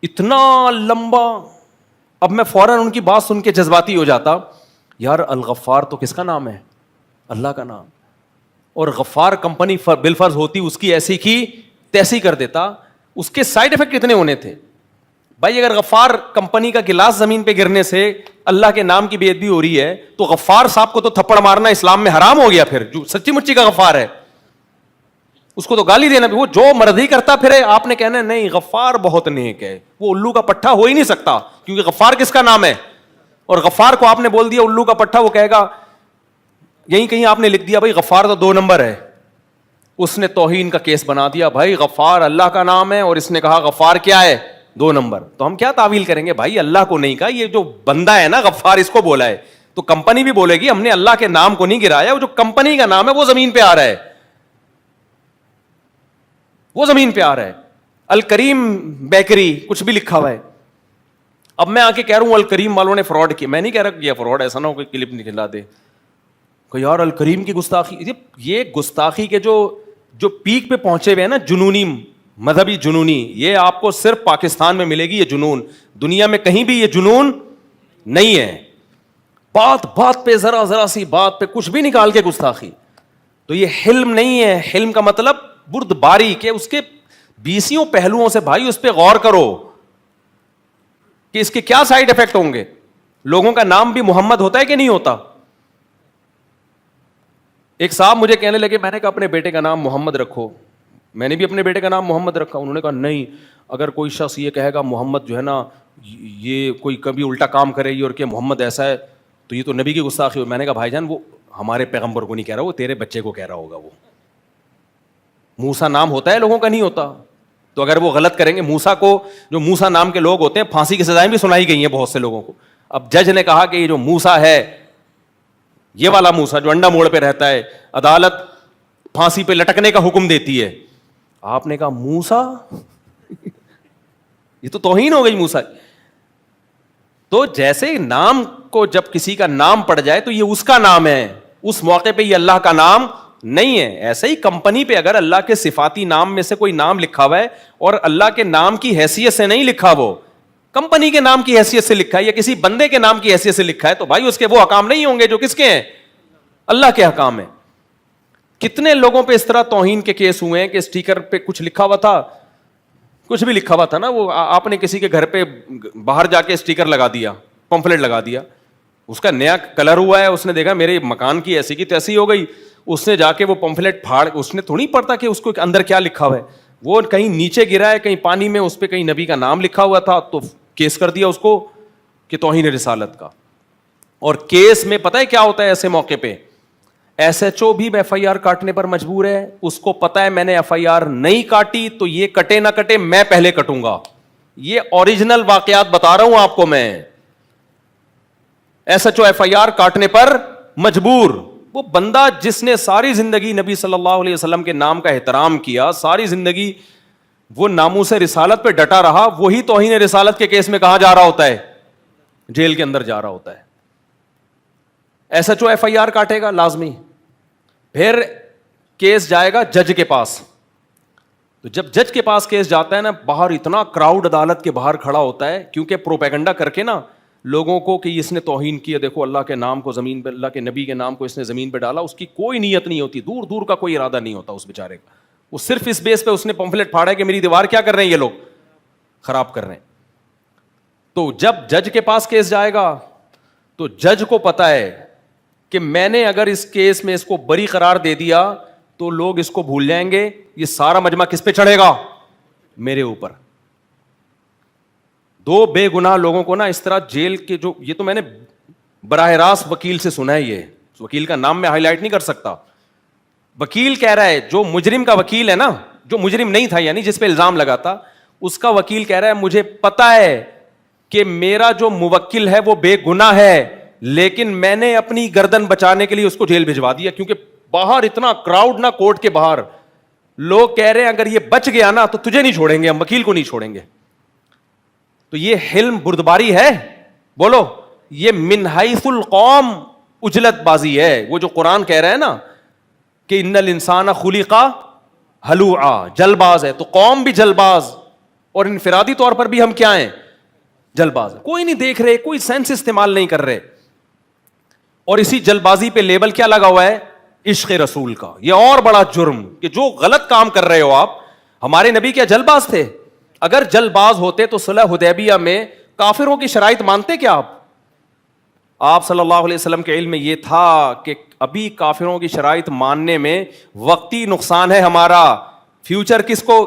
اتنا لمبا. اب میں فوراً ان کی بات سن کے جذباتی ہو جاتا. یار الغفار تو کس کا نام ہے؟ اللہ کا نام. اور غفار کمپنی بالفرض ہوتی اس کی ایسی کی تیسی کر دیتا. اس کے سائڈ افیکٹ کتنے ہونے تھے بھائی؟ اگر غفار کمپنی کا گلاس زمین پہ گرنے سے اللہ کے نام کی بے ادبی ہو رہی ہے تو غفار صاحب کو تو تھپڑ مارنا اسلام میں حرام ہو گیا. پھر جو سچی مچی کا غفار ہے اس کو تو گالی دینا بھی، وہ جو مرضی کرتا پھرے، آپ نے کہنا نہیں غفار بہت نیک ہے، وہ الو کا پٹھا ہو ہی نہیں سکتا کیونکہ غفار کس کا نام ہے. اور غفار کو آپ نے بول دیا الو کا پٹھا، وہ کہے گا یہیں کہیں آپ نے لکھ دیا بھائی غفار تو 2 نمبر ہے. اس نے توہین کا کیس بنا دیا، بھائی غفار اللہ کا نام ہے اور اس نے کہا غفار کیا ہے؟ 2 نمبر. تو ہم کیا تعویل کریں گے؟ بھائی اللہ کو نہیں کہا، یہ جو بندہ ہے نا غفار اس کو بولا ہے. تو کمپنی بھی بولے گی ہم نے اللہ کے نام کو نہیں گرایا، وہ جو کمپنی کا نام ہے وہ زمین پہ آ رہا ہے، وہ زمین پہ آ رہا ہے. الکریم بیکری کچھ بھی لکھا ہوا ہے. اب میں آ کے کہہ رہا ہوں الکریم والوں نے فراڈ کیا، میں نہیں کہہ رہا کہ یہ فراڈ، ایسا نہ ہو کہ کلپ نکلا دے کہ یار الکریم کی گستاخی. یہ گستاخی کے جو پیک پہ پہنچے ہوئے ہیں نا، جنونی، مذہبی جنونی، یہ آپ کو صرف پاکستان میں ملے گی یہ جنون، دنیا میں کہیں بھی یہ جنون نہیں ہے. بات پہ ذرا سی بات پہ کچھ بھی نکال کے گستاخی. تو یہ حلم نہیں ہے. حلم کا مطلب بردباری کے اس کے 20 پہلوؤں سے بھائی اس پہ غور کرو کہ اس کے کیا سائڈ افیکٹ ہوں گے. لوگوں کا نام بھی محمد ہوتا ہے کہ نہیں ہوتا؟ ایک صاحب مجھے کہنے لگے، میں نے کہا اپنے بیٹے کا نام محمد رکھو. میں نے بھی اپنے بیٹے کا نام محمد رکھا. انہوں نے کہا نہیں، اگر کوئی شخص یہ کہے گا محمد جو ہے نا، یہ کوئی کبھی الٹا کام کرے گی اور کہ محمد ایسا ہے تو یہ تو نبی کی گستاخی ہو. میں نے کہا بھائی جان وہ ہمارے پیغمبر کو نہیں کہہ رہا، وہ تیرے بچے کو کہہ رہا ہوگا. وہ موسیٰ نام ہوتا ہے لوگوں کا نہیں ہوتا. تو اگر وہ غلط کریں گے، موسیٰ کو، جو موسیٰ نام کے لوگ ہوتے ہیں پھانسی کی سزائیں بھی سنائی گئی ہیں بہت سے لوگوں کو. اب جج نے کہا کہ یہ جو موسیٰ ہے، یہ والا موسیٰ جو انڈا موڑ پہ رہتا ہے، عدالت پھانسی پہ لٹکنے کا حکم دیتی ہے. آپ نے کہا موسیٰ، یہ تو توہین ہو گئی موسیٰ. تو جیسے نام کو جب کسی کا نام پڑ جائے تو یہ اس کا نام ہے، اس موقع پہ یہ اللہ کا نام نہیں ہے. ایسے ہی کمپنی پہ اگر اللہ کے صفاتی نام میں سے کوئی نام لکھا ہوا ہے اور اللہ کے نام کی حیثیت سے نہیں لکھا، وہ کمپنی کے نام کی حیثیت سے لکھا ہے یا کسی بندے کے نام کی حیثیت سے لکھا ہے، تو بھائی اس کے وہ احکام نہیں ہوں گے جو کس کے ہیں؟ اللہ کے احکام ہیں. کتنے لوگوں پہ اس طرح توہین کے کیس ہوئے ہیں کہ اسٹیکر پہ کچھ لکھا ہوا تھا، کچھ بھی لکھا ہوا تھا نا، وہ آپ نے کسی کے گھر پہ باہر جا کے اسٹیکر لگا دیا، پمفلٹ لگا دیا، اس کا نیا کلر ہوا ہے، اس نے دیکھا میرے مکان کی ایسی کی تیسی ہو گئی، اس نے جا کے وہ پمفلٹ پھاڑ، اس نے تھوڑی پڑھتا کہ اس کو اندر کیا لکھا ہوا ہے. وہ کہیں نیچے گرا ہے، کہیں پانی میں، اس پہ کہیں نبی کا نام لکھا ہوا تھا تو کیس کر دیا اس کو کہ توہین رسالت کا. اور کیس میں پتہ ہے کیا ہوتا ہے ایسے موقع پہ؟ ایس ایچ او بھی ایف آئی آر کاٹنے پر مجبور ہے, اس کو پتا ہے میں نے ایف آئی آر نہیں کاٹی تو یہ کٹے نہ کٹے میں پہلے کٹوں گا. یہ اوریجنل واقعات بتا رہا ہوں آپ کو میں. S H O F I R کاٹنے پر مجبور, وہ بندہ جس نے ساری زندگی نبی صلی اللہ علیہ وسلم کے نام کا احترام کیا, ساری زندگی وہ ناموس رسالت پہ ڈٹا رہا, وہی توہین رسالت کے کیس میں کہاں جا رہا ہوتا ہے؟ جیل کے اندر جا رہا ہوتا ہے. S H O F I R کاٹے گا لازمی, پھر کیس جائے گا جج کے پاس. تو جب جج کے پاس کیس جاتا ہے نا, باہر اتنا کراؤڈ عدالت کے باہر کھڑا ہوتا ہے, کیونکہ پروپیگنڈا کر کے نا لوگوں کو کہ اس نے توہین کیا, دیکھو اللہ کے نام کو زمین پہ, اللہ کے نبی کے نام کو اس نے زمین پہ ڈالا. اس کی کوئی نیت نہیں ہوتی, دور دور کا کوئی ارادہ نہیں ہوتا اس بیچارے کا. وہ صرف اس بیس پہ اس نے پمفلٹ پھاڑا ہے کہ میری دیوار کیا کر رہے ہیں یہ لوگ, خراب کر رہے ہیں. تو جب جج کے پاس کیس جائے گا تو جج کو پتا ہے کہ میں نے اگر اس کیس میں اس کو بری قرار دے دیا تو لوگ اس کو بھول جائیں گے, یہ سارا مجمع کس پہ چڑھے گا؟ میرے اوپر. دو بے گناہ لوگوں کو نا اس طرح جیل کے, جو یہ تو میں نے براہ راست وکیل سے سنا ہے, یہ وکیل کا نام میں ہائی لائٹ نہیں کر سکتا. وکیل کہہ رہا ہے, جو مجرم کا وکیل ہے نا, جو مجرم نہیں تھا یعنی جس پہ الزام لگا تھا, اس کا وکیل کہہ رہا ہے مجھے پتا ہے کہ میرا جو موکل ہے وہ بے گناہ ہے, لیکن میں نے اپنی گردن بچانے کے لیے اس کو جیل بھجوا دیا, کیونکہ باہر اتنا کراؤڈ نا کورٹ کے باہر, لوگ کہہ رہے ہیں اگر یہ بچ گیا نا تو تجھے نہیں چھوڑیں گے, ہم وکیل کو نہیں چھوڑیں گے. تو یہ حلم بردباری ہے؟ بولو, یہ من حیث القوم اجلت بازی ہے. وہ جو قرآن کہہ رہا ہے نا کہ ان الانسان خلق ہلوعا, جل باز ہے, تو قوم بھی جل باز, اور انفرادی طور پر بھی ہم کیا ہیں؟ جل باز. کوئی نہیں دیکھ رہے, کوئی سینس استعمال نہیں کر رہے, اور اسی جل بازی پہ لیبل کیا لگا ہوا ہے؟ عشق رسول کا. یہ اور بڑا جرم کہ جو غلط کام کر رہے ہو آپ. ہمارے نبی کیا جل باز تھے؟ اگر جل باز ہوتے تو صلح حدیبیہ میں کافروں کی شرائط مانتے کیا آپ صلی اللہ علیہ وسلم کے علم میں یہ تھا کہ ابھی کافروں کی شرائط ماننے میں وقتی نقصان ہے ہمارا, فیوچر کس کو,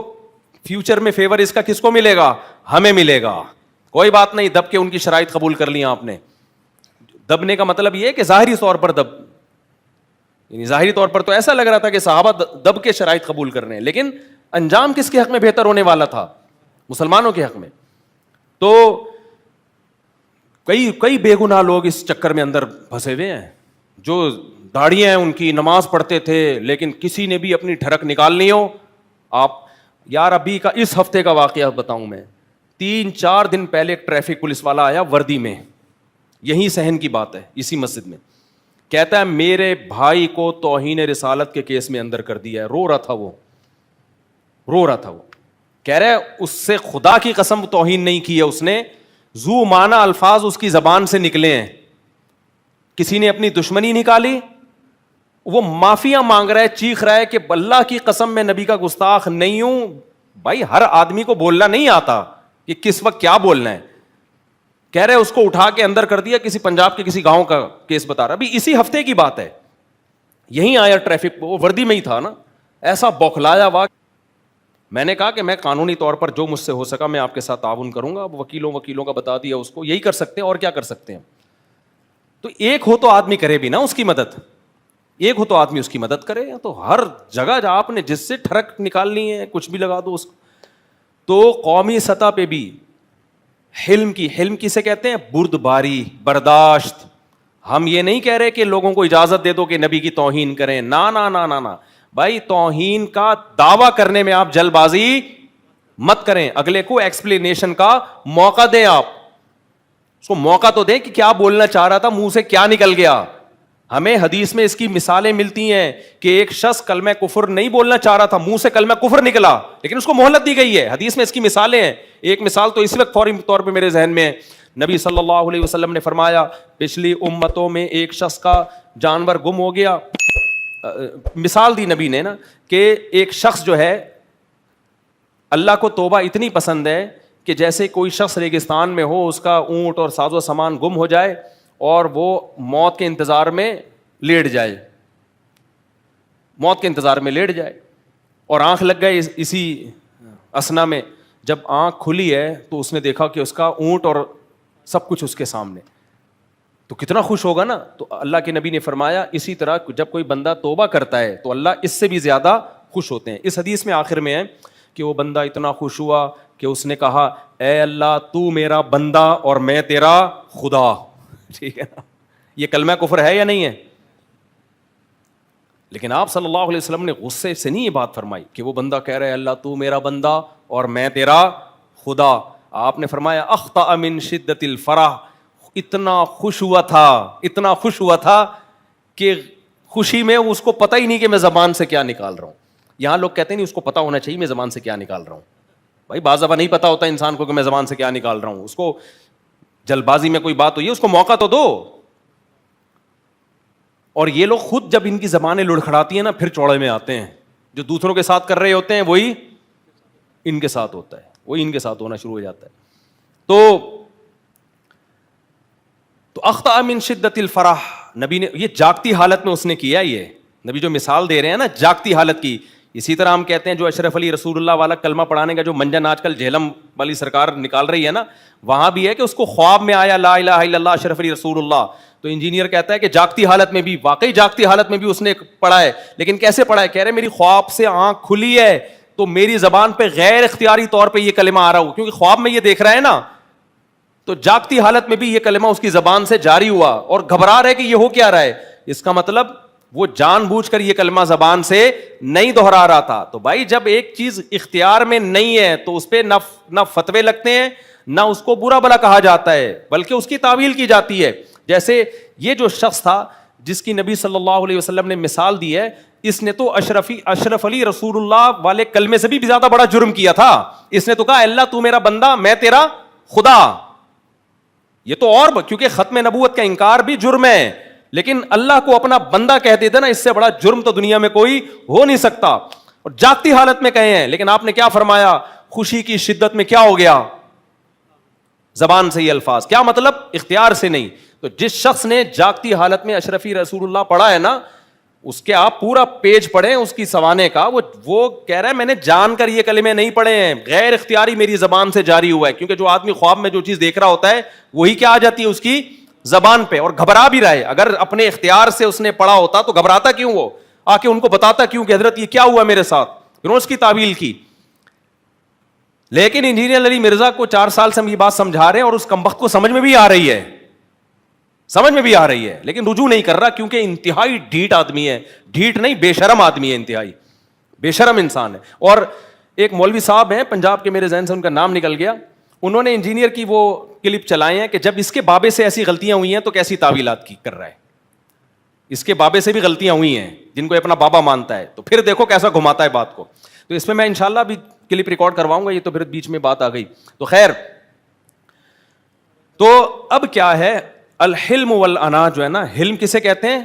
فیوچر میں فیور اس کا کس کو ملے گا؟ ہمیں ملے گا. کوئی بات نہیں, دب کے ان کی شرائط قبول کر لی آپ نے. دبنے کا مطلب یہ ہے کہ ظاہری طور پر دب, یعنی ظاہری طور پر تو ایسا لگ رہا تھا کہ صحابہ دب کے شرائط قبول کر رہے ہیں, لیکن انجام کس کے حق میں بہتر ہونے والا تھا؟ مسلمانوں کے حق میں. تو کئی بے گناہ لوگ اس چکر میں اندر پھنسے ہوئے ہیں, جو داڑیاں ہیں ان کی, نماز پڑھتے تھے, لیکن کسی نے بھی اپنی ٹھڑک نکالنی ہو. آپ یار ابھی کا اس ہفتے کا واقعہ بتاؤں میں, 3-4 دن پہلے ایک ٹریفک پولیس والا آیا وردی میں, یہیں صحن کی بات ہے, اسی مسجد میں, کہتا ہے میرے بھائی کو توہین رسالت کے کیس میں اندر کر دیا ہے. رو رہا تھا وہ, کہہ رہے اس سے خدا کی قسم توہین نہیں کی ہے اس نے, ذو معنی الفاظ اس کی زبان سے نکلے ہیں, کسی نے اپنی دشمنی نکالی, وہ معافیاں مانگ رہا ہے, چیخ رہا ہے کہ اللہ کی قسم میں نبی کا گستاخ نہیں ہوں. بھائی ہر آدمی کو بولنا نہیں آتا کہ کس وقت کیا بولنا ہے. کہہ رہے اس کو اٹھا کے اندر کر دیا, کسی پنجاب کے کسی گاؤں کا کیس بتا رہا, ابھی اسی ہفتے کی بات ہے. یہیں آیا ٹریفک, وہ وردی میں ہی تھا نا, ایسا بوکھلایا ہوا. میں نے کہا کہ میں قانونی طور پر جو مجھ سے ہو سکا میں آپ کے ساتھ تعاون کروں گا. اب وکیلوں کا بتا دیا اس کو, یہی کر سکتے ہیں اور کیا کر سکتے ہیں. تو ایک ہو تو آدمی کرے بھی نا اس کی مدد, ایک ہو تو آدمی اس کی مدد کرے. تو ہر جگہ جہاں آپ نے جس سے ٹھڑک نکالنی ہے کچھ بھی لگا دو اس کو. تو قومی سطح پہ بھی حلم کسے کہتے ہیں؟ بردباری, برداشت. ہم یہ نہیں کہہ رہے کہ لوگوں کو اجازت دے دو کہ نبی کی توہین کریں, نا نا نا نا نا بھائی, توہین کا دعویٰ کرنے میں آپ جلد بازی مت کریں, اگلے کو ایکسپلینیشن کا موقع دیں. آپ اس کو موقع تو دیں کہ کیا بولنا چاہ رہا تھا, منہ سے کیا نکل گیا. ہمیں حدیث میں اس کی مثالیں ملتی ہیں کہ ایک شخص کلمہ کفر نہیں بولنا چاہ رہا تھا, منہ سے کلمہ کفر نکلا, لیکن اس کو مہلت دی گئی ہے. حدیث میں اس کی مثالیں ہیں. ایک مثال تو اس وقت فوری طور پہ میرے ذہن میں ہے. نبی صلی اللہ علیہ وسلم نے فرمایا پچھلی امتوں میں ایک شخص کا جانور گم ہو گیا. مثال دی نبی نے نا کہ ایک شخص جو ہے, اللہ کو توبہ اتنی پسند ہے کہ جیسے کوئی شخص ریگستان میں ہو, اس کا اونٹ اور ساز و سامان گم ہو جائے اور وہ موت کے انتظار میں لیٹ جائے, اور آنکھ لگ گئے اسی اسنا میں. جب آنکھ کھلی ہے تو اس نے دیکھا کہ اس کا اونٹ اور سب کچھ اس کے سامنے. تو کتنا خوش ہوگا نا. تو اللہ کے نبی نے فرمایا اسی طرح جب کوئی بندہ توبہ کرتا ہے تو اللہ اس سے بھی زیادہ خوش ہوتے ہیں. اس حدیث میں آخر میں ہے کہ وہ بندہ اتنا خوش ہوا کہ اس نے کہا اے اللہ تو میرا بندہ اور میں تیرا خدا. ٹھیک ہے نا, یہ کلمہ کفر ہے یا نہیں ہے؟ لیکن آپ صلی اللہ علیہ وسلم نے غصے سے نہیں یہ بات فرمائی کہ وہ بندہ کہہ رہا ہے اللہ تو میرا بندہ اور میں تیرا خدا. آپ نے فرمایا اخطأ من شدت الفرح, اتنا خوش ہوا تھا کہ خوشی میں اس کو پتہ ہی نہیں کہ میں زبان سے کیا نکال رہا ہوں. یہاں لوگ کہتے ہیں نہیں اس کو پتا ہونا چاہیے میں زبان سے کیا نکال رہا ہوں. بھائی بعض دفعہ نہیں پتا ہوتا انسان کو کہ میں زبان سے کیا نکال رہا ہوں. اس کو جلد بازی میں کوئی بات ہوئی ہے اس کو موقع تو دو. اور یہ لوگ خود جب ان کی زبانیں لڑکھڑاتی ہیں نا پھر چوڑے میں آتے ہیں. جو دوسروں کے ساتھ کر رہے ہوتے ہیں وہی ان کے ساتھ ہوتا ہے, وہی ان کے ساتھ ہونا شروع ہو جاتا ہے. تو اخطأ من شدت الفرح, نبی نے یہ جاگتی حالت میں اس نے کیا. یہ نبی جو مثال دے رہے ہیں نا جاگتی حالت کی. اسی طرح ہم کہتے ہیں جو اشرف علی رسول اللہ والا کلمہ پڑھانے کا جو منجن آج کل جہلم والی سرکار نکال رہی ہے نا, وہاں بھی ہے کہ اس کو خواب میں آیا لا الہ الا اللہ اشرف علی رسول اللہ. تو انجینئر کہتا ہے کہ جاگتی حالت میں بھی, واقعی جاگتی حالت میں بھی اس نے پڑھا ہے. لیکن کیسے پڑھا ہے؟ کہہ رہے میری خواب سے آنکھ کھلی ہے تو میری زبان پہ غیر اختیاری طور پہ یہ کلمہ آ رہا ہو, کیونکہ خواب میں یہ دیکھ رہا ہے نا. تو جاگتی حالت میں بھی یہ کلمہ اس کی زبان سے جاری ہوا اور گھبرا رہا ہے کہ یہ ہو کیا رہا ہے. اس کا مطلب وہ جان بوجھ کر یہ کلمہ زبان سے نہیں دہرا رہا تھا. تو بھائی جب ایک چیز اختیار میں نہیں ہے تو اس پہ نہ فتوے لگتے ہیں نہ اس کو برا بلا کہا جاتا ہے بلکہ اس کی تعویل کی جاتی ہے. جیسے یہ جو شخص تھا جس کی نبی صلی اللہ علیہ وسلم نے مثال دی ہے, اس نے تو اشرف علی رسول اللہ والے کلمے سے بھی زیادہ بڑا جرم کیا تھا. اس نے تو کہا اللہ تو میرا بندہ میں تیرا خدا. یہ تو اور کیونکہ ختم نبوت کا انکار بھی جرم ہے, لیکن اللہ کو اپنا بندہ کہہ دیتے نا, اس سے بڑا جرم تو دنیا میں کوئی ہو نہیں سکتا. اور جاگتی حالت میں کہے ہیں, لیکن آپ نے کیا فرمایا؟ خوشی کی شدت میں کیا ہو گیا؟ زبان سے یہ الفاظ. کیا مطلب؟ اختیار سے نہیں. تو جس شخص نے جاگتی حالت میں اشرفی رسول اللہ پڑھا ہے نا, اس کے آپ پورا پیج پڑھیں اس کی سوانے کا, وہ کہہ رہا ہے میں نے جان کر یہ کلمے نہیں پڑھے ہیں, غیر اختیاری میری زبان سے جاری ہوا ہے. کیونکہ جو آدمی خواب میں جو چیز دیکھ رہا ہوتا ہے وہی کیا آ جاتی ہے اس کی زبان پہ, اور گھبرا بھی رہا ہے. اگر اپنے اختیار سے اس نے پڑھا ہوتا تو گھبراتا کیوں؟ وہ آ کے ان کو بتاتا کیوں کہ حضرت یہ کیا ہوا میرے ساتھ, انہوں نے اس کی تعویل کی. لیکن انجینئر علی مرزا کو 4 سال سے ہم یہ بات سمجھا رہے ہیں اور اس کمبخت کو سمجھ میں بھی آ رہی ہے, لیکن رجوع نہیں کر رہا کیونکہ انتہائی ڈھیٹ آدمی ہے. ڈھیٹ نہیں, بے شرم آدمی ہے, انتہائی بے شرم انسان ہے. اور ایک مولوی صاحب ہیں پنجاب کے, میرے ذہن سے ان کا نام نکل گیا, انہوں نے انجینئر کی وہ کلپ چلائے ہیں کہ جب اس کے بابے سے ایسی غلطیاں ہوئی ہیں تو کیسی تعویلات کی کر رہا ہے. اس کے بابے سے بھی غلطیاں ہوئی ہیں جن کو اپنا بابا مانتا ہے, تو پھر دیکھو کیسا گھماتا ہے بات کو. تو اس میں انشاءاللہ بھی کلپ ریکارڈ کرواؤں گا, یہ تو پھر بیچ میں بات آ گئی. تو خیر, تو اب کیا ہے الحلم والانا جو ہے نا, حلم کسے کہتے ہیں؟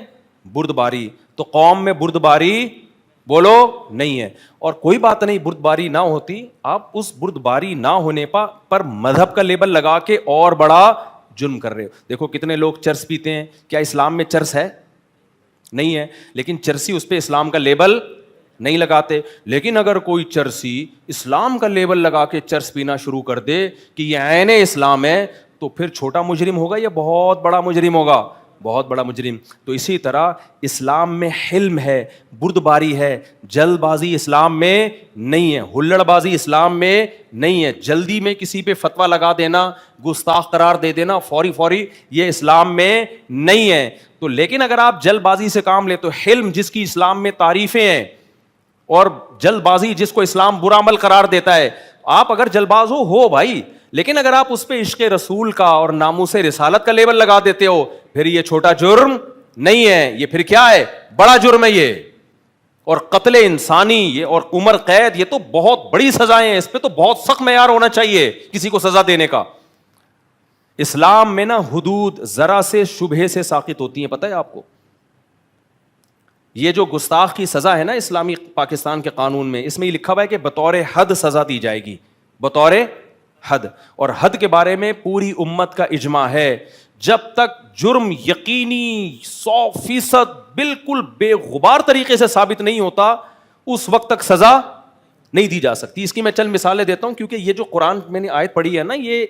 بردباری. تو قوم میں بردباری بولو نہیں ہے. اور کوئی بات نہیں, بردباری نہ ہوتی, آپ اس بردباری نہ ہونے پر مذہب کا لیبل لگا کے اور بڑا جرم کر رہے ہو. دیکھو کتنے لوگ چرس پیتے ہیں, کیا اسلام میں چرس ہے؟ نہیں ہے, لیکن چرسی اس پہ اسلام کا لیبل نہیں لگاتے. لیکن اگر کوئی چرسی اسلام کا لیبل لگا کے چرس پینا شروع کر دے کہ یہ عین اسلام ہے, تو پھر چھوٹا مجرم ہوگا یا بہت بڑا مجرم ہوگا؟ بہت بڑا مجرم. تو اسی طرح اسلام میں حلم ہے, بردباری ہے, جلد بازی اسلام میں نہیں ہے, ہلڑ بازی اسلام میں نہیں ہے. جلدی میں کسی پہ فتویٰ لگا دینا, گستاخ قرار دے دینا فوری, یہ اسلام میں نہیں ہے. تو لیکن اگر آپ جلد بازی سے کام لے تو حلم جس کی اسلام میں تعریفیں ہیں اور جلد بازی جس کو اسلام برا عمل قرار دیتا ہے, آپ اگر جلد باز ہو بھائی, لیکن اگر آپ اس پہ عشق رسول کا اور ناموس رسالت کا لیبل لگا دیتے ہو, پھر یہ چھوٹا جرم نہیں ہے, یہ پھر کیا ہے؟ بڑا جرم ہے یہ. اور قتل انسانی یہ اور عمر قید, یہ تو بہت بڑی سزائیں ہیں, اس پہ تو بہت سخت معیار ہونا چاہیے کسی کو سزا دینے کا. اسلام میں نا حدود ذرا سے شبہے سے ساقط ہوتی ہیں, پتہ ہے آپ کو. یہ جو گستاخ کی سزا ہے نا اسلامی پاکستان کے قانون میں, اس میں یہ لکھا ہوا ہے کہ بطور حد سزا دی جائے گی, بطور حد. اور حد کے بارے میں پوری امت کا اجماع ہے, جب تک جرم یقینی 100% بالکل بے غبار طریقے سے ثابت نہیں ہوتا اس وقت تک سزا نہیں دی جا سکتی. اس کی میں چند مثالیں دیتا ہوں, کیونکہ یہ جو قرآن میں نے آیت پڑھی ہے نا, یہ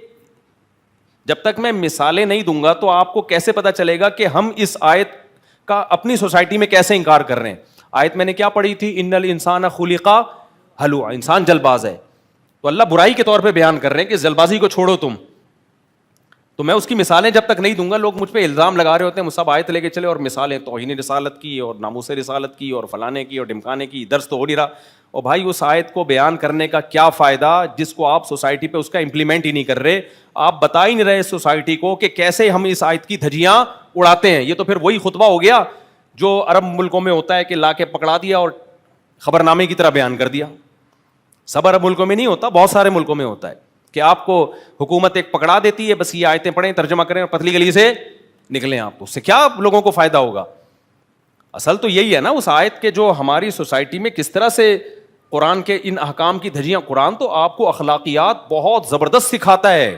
جب تک میں مثالیں نہیں دوں گا تو آپ کو کیسے پتا چلے گا کہ ہم اس آیت کا اپنی سوسائٹی میں کیسے انکار کر رہے ہیں. آیت میں نے کیا پڑھی تھی؟ ان الانسان خلق ہلوعا، انسان جلد باز ہے. تو اللہ برائی کے طور پہ بیان کر رہے ہیں کہ جلد بازی کو چھوڑو تم. تو میں اس کی مثالیں جب تک نہیں دوں گا، لوگ مجھ پہ الزام لگا رہے ہوتے ہیں مصعب آیت لے کے چلے اور مثالیں توہین رسالت کی اور ناموس رسالت کی اور فلانے کی اور ڈمکانے کی، درس تو ہو نہیں رہا. اور بھائی اس آیت کو بیان کرنے کا کیا فائدہ جس کو آپ سوسائٹی پہ اس کا امپلیمنٹ ہی نہیں کر رہے. آپ بتا ہی نہیں رہے سوسائٹی کو کہ کیسے ہم اس آیت کی دھجیاں اڑاتے ہیں. یہ تو پھر وہی خطبہ ہو گیا جو عرب ملکوں میں ہوتا ہے کہ لا کے پکڑا دیا اور خبرنامے کی طرح بیان کر دیا. سب عرب ملکوں میں نہیں ہوتا، بہت سارے ملکوں میں ہوتا ہے کہ آپ کو حکومت ایک پکڑا دیتی ہے، بس یہ آیتیں پڑھیں، ترجمہ کریں اور پتلی گلی سے نکلیں. آپ اس سے کیا لوگوں کو فائدہ ہوگا؟ اصل تو یہی ہے نا اس آیت کے، جو ہماری سوسائٹی میں کس طرح سے قرآن کے ان احکام کی دھجیاں. قرآن تو آپ کو اخلاقیات بہت زبردست سکھاتا ہے.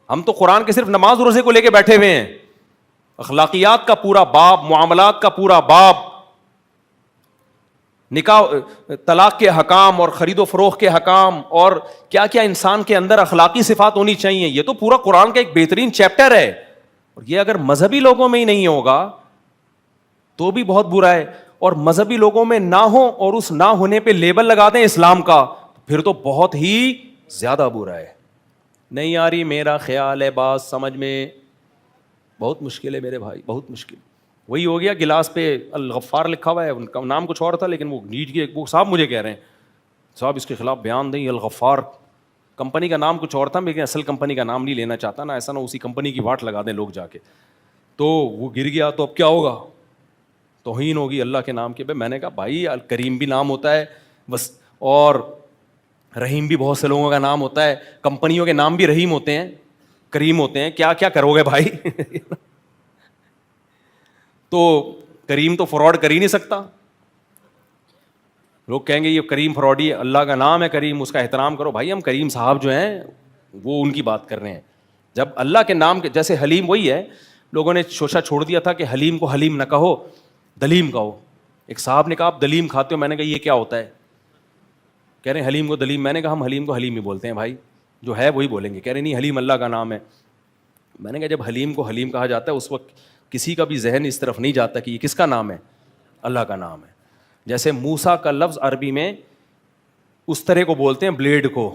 ہم تو قرآن کے صرف نماز روزے کو لے کے بیٹھے ہوئے ہیں. اخلاقیات کا پورا باب، معاملات کا پورا باب، نکاح طلاق کے حکام اور خرید و فروخت کے حکام، اور کیا کیا انسان کے اندر اخلاقی صفات ہونی چاہیے. یہ تو پورا قرآن کا ایک بہترین چیپٹر ہے. اور یہ اگر مذہبی لوگوں میں ہی نہیں ہوگا تو بھی بہت برا ہے. اور مذہبی لوگوں میں نہ ہو اور اس نہ ہونے پہ لیبل لگا دیں اسلام کا، پھر تو بہت ہی زیادہ برا ہے. نہیں آ رہی میرا خیال ہے بات سمجھ میں؟ بہت مشکل ہے میرے بھائی، بہت مشکل. وہی ہو گیا گلاس پہ الغفار لکھا ہوا ہے، ان کا نام کچھ اور تھا لیکن وہ نیٹ کی وہ صاحب مجھے کہہ رہے ہیں صاحب اس کے خلاف بیان دیں. الغفار کمپنی کا نام کچھ اور تھا، لیکن اصل کمپنی کا نام نہیں لینا چاہتا نا، ایسا نہ اسی کمپنی کی واٹ لگا دیں لوگ جا کے. تو وہ گر گیا تو اب کیا ہوگا؟ توہین ہوگی اللہ کے نام کے. میں نے کہا بھائی کریم بھی نام ہوتا ہے بس، اور رحیم بھی بہت سے لوگوں کا نام ہوتا ہے. کمپنیوں کے نام بھی رحیم ہوتے ہیں، کریم ہوتے ہیں. کیا کیا کرو گے بھائی؟ تو کریم تو فراڈ کر ہی نہیں سکتا. لوگ کہیں گے یہ کریم فراڈی، اللہ کا نام ہے کریم، اس کا احترام کرو. بھائی ہم کریم صاحب جو ہیں وہ ان کی بات کر رہے ہیں. جب اللہ کے نام کے جیسے حلیم وہی ہے، لوگوں نے شوشہ چھوڑ دیا تھا کہ حلیم کو حلیم نہ کہو، دلیم کہو. ایک صاحب نے کہا آپ دلیم کھاتے ہو. میں نے کہا یہ کیا ہوتا ہے؟ کہہ رہے ہیں حلیم کو دلیم. میں نے کہا ہم حلیم کو حلیم ہی بولتے ہیں بھائی، جو ہے وہی بولیں گے. کہہ رہے نہیں حلیم اللہ کا نام ہے. میں نے کہا جب حلیم کو حلیم کہا جاتا ہے اس وقت کسی کا بھی ذہن اس طرف نہیں جاتا کہ یہ کس کا نام ہے؟ اللہ کا نام ہے. جیسے موسیٰ کا لفظ عربی میں اس طرح کو بولتے ہیں بلیڈ کو،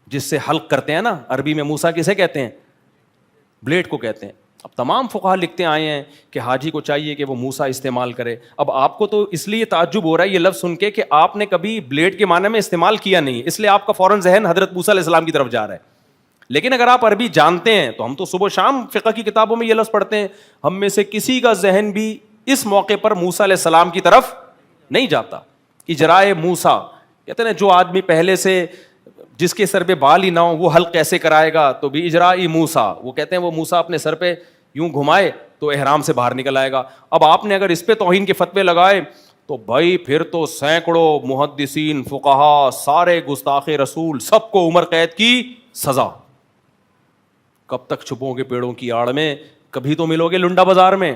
جس سے حلق کرتے ہیں نا، عربی میں موسیٰ کسے کہتے ہیں؟ بلیڈ کو کہتے ہیں. اب تمام فقہا لکھتے آئے ہیں کہ حاجی کو چاہیے کہ وہ موسیٰ استعمال کرے. اب آپ کو تو اس لیے تعجب ہو رہا ہے یہ لفظ سن کے کہ آپ نے کبھی بلیڈ کے معنی میں استعمال کیا نہیں، اس لیے آپ کا فوراً ذہن حضرت موسیٰ علیہ السلام کی طرف جا رہا ہے. لیکن اگر آپ عربی جانتے ہیں تو ہم تو صبح و شام فقہ کی کتابوں میں یہ لفظ پڑھتے ہیں. ہم میں سے کسی کا ذہن بھی اس موقع پر موسیٰ علیہ السلام کی طرف نہیں جاتا. اجرائے موسیٰ کہتے ہیں جو آدمی پہلے سے جس کے سر پہ بال ہی نہ ہو وہ حلق کیسے کرائے گا؟ تو بھی اجرائی موسیٰ، وہ کہتے ہیں وہ موسیٰ اپنے سر پہ یوں گھمائے تو احرام سے باہر نکل آئے گا. اب آپ نے اگر اس پہ توہین کے فتوے لگائے تو بھائی پھر تو سینکڑوں محدثین فقہا سارے گستاخ رسول سب کو عمر قید کی سزا. کب تک چھپو گے پیڑوں کی آڑ میں؟ کبھی تو ملو گے لنڈا بازار میں.